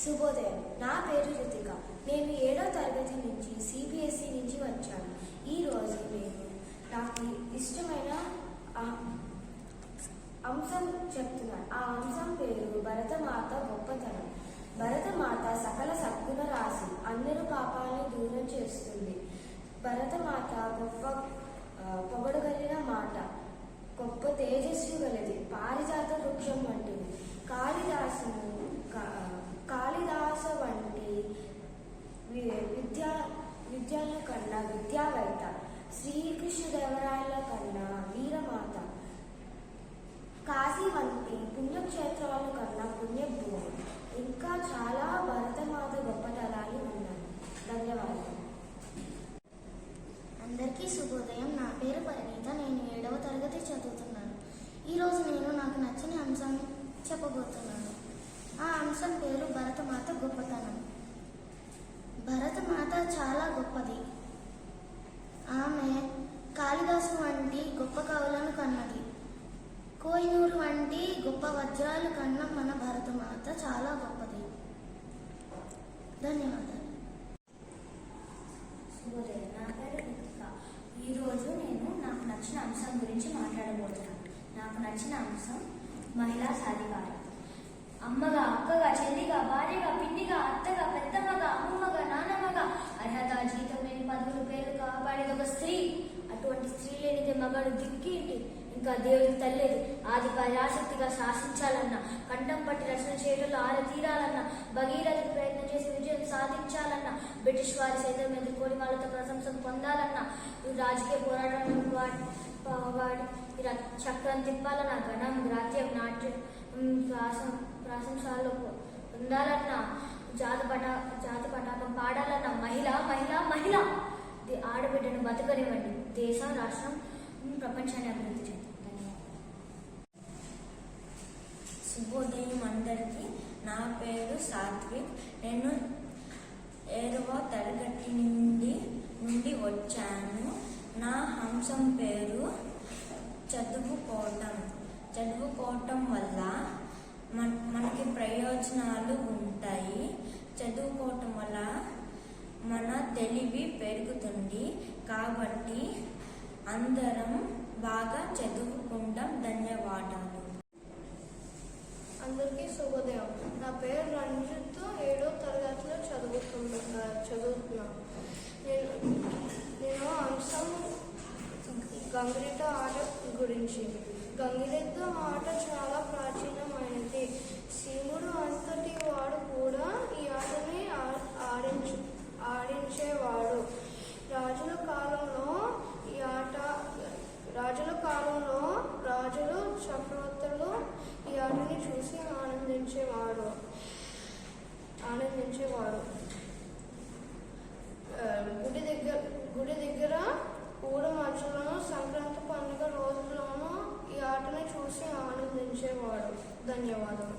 శుభోదయం. నా పేరు రితిక. నేను 7వ తరగతి నుంచి CBSE నుంచి వచ్చాను. ఈరోజు నేను నాకు ఇష్టమైన అంశం చెప్తున్నాను. ఆ అంశం పేరు భరతమాత గొప్పతనం. భరతమాత సకల సద్గుణ రాశి, అందరూ పాపాలను దూరం చేస్తుంది. భరతమాత గొప్ప పొగడగలిగిన మాట, గొప్ప తేజస్సు గలది, పారిజాత వృక్షం వంటిది. కాళిదాస వంటి విద్యాల కన్నా విద్యావేత్త, శ్రీకృష్ణదేవరాయల కన్నా వీరమాత, కాశీ వంటి పుణ్యక్షేత్రాల కన్నా పుణ్యభూమి, ఇంకా చాలా భరతమాత గొప్పతనాలు ఉన్నాయి. ధన్యవాదాలు. అందరికీ శుభోదయం. నా పేరు పరిణీత. నేను 7వ తరగతి చదువుతున్నాను. ఈరోజు నేను నాకు నచ్చిన అంశం చెప్పబోతున్నాను. ఆ అంశం పేరు భరతమాత గొప్పతనం. భరతమాత చాలా గొప్పది. ఆమె కాళిదాసు వంటి గొప్ప కవులను కన్నది. కోహినూరు వంటి గొప్ప వజ్రాలు కన్న మన భరతమాత చాలా గొప్పది. ధన్యవాదాలు. శుభోదయం. నా పేరు రితిక. ఈరోజు నేను నాకు నచ్చిన అంశం గురించి మాట్లాడబోతున్నాను. నాకు నచ్చిన అంశం మహిళా సాధికారత. అమ్మగా, అక్కగా, చెల్లిగా, భార్యగా, పిన్నిగా, అత్తగా, పెద్దమ్మగా, అమ్మమ్మగా, నానమ్మగా, అర్హత, జీతం లేని పదవులు, పేరు కాపాడేది ఒక స్త్రీ. అటువంటి స్త్రీ లేనిదే మగాడు దిక్కేంటి? ఇంకా దేవుడికి తల్లేది. ఆదిగా ఆసక్తిగా శాసించాలన్నా, కంఠం పట్టి రచన చేయడంలో తీరాలన్నా, భగీరథకు ప్రయత్నం చేసి విజయం సాధించాలన్నా, బ్రిటిష్ వారి సైతం ఎదుర్కొని వాళ్ళతో ప్రశంసలు పొందాలన్నా, రాజకీయ పోరాటంలో వాడి చక్రం తిప్పాలన్నా, గణం, గ్రాత్యం, నాట్యం, ప్రాశంసాల్లో పొందాలన్నా, జాతి పటాకం పాడాలన్నా, మహిళ మహిళ మహిళ ఆడబిడ్డను బతకనివ్వండి. దేశం, రాష్ట్రం, ప్రపంచాన్ని అభివృద్ధి చేద్దాం. శుభోదయం అందరికీ. నా పేరు సాత్విక్. నేను 7వ తరగతి నుండి వచ్చాను. నా అంశం పేరు చదువుకోవటం వల్ల మనకి ప్రయోజనాలు ఉంటాయి. చదువుకోవటం వల్ల మన తెలివి పెరుగుతుంది. కాబట్టి అందరం బాగా చదువుకుంటాం. ధన్యవాదాలు. అందరికీ శుభోదయం. నా పేరు రంజిత్. 7వ తరగతిలో చదువుతున్నాను. నేను అంశం గంగిరెద్దు ఆట గురించి. గంగిరెద్దు ఆట చాలా ప్రాచీనమైనది. శివుడు అంతటి వాడు కూడా ఈ ఆటని ఆడించేవాడు. రాజుల కాలంలో రాజులు, చక్రవర్తులు ఈ ఆటని చూసి ఆనందించేవారు. గుడి దగ్గర ఊరు మధ్యలోనూ, సంక్రాంతి పండుగ రోజుల్లోనూ ఈ ఆటని చూసి ఆనందించేవాడు. ధన్యవాదాలు.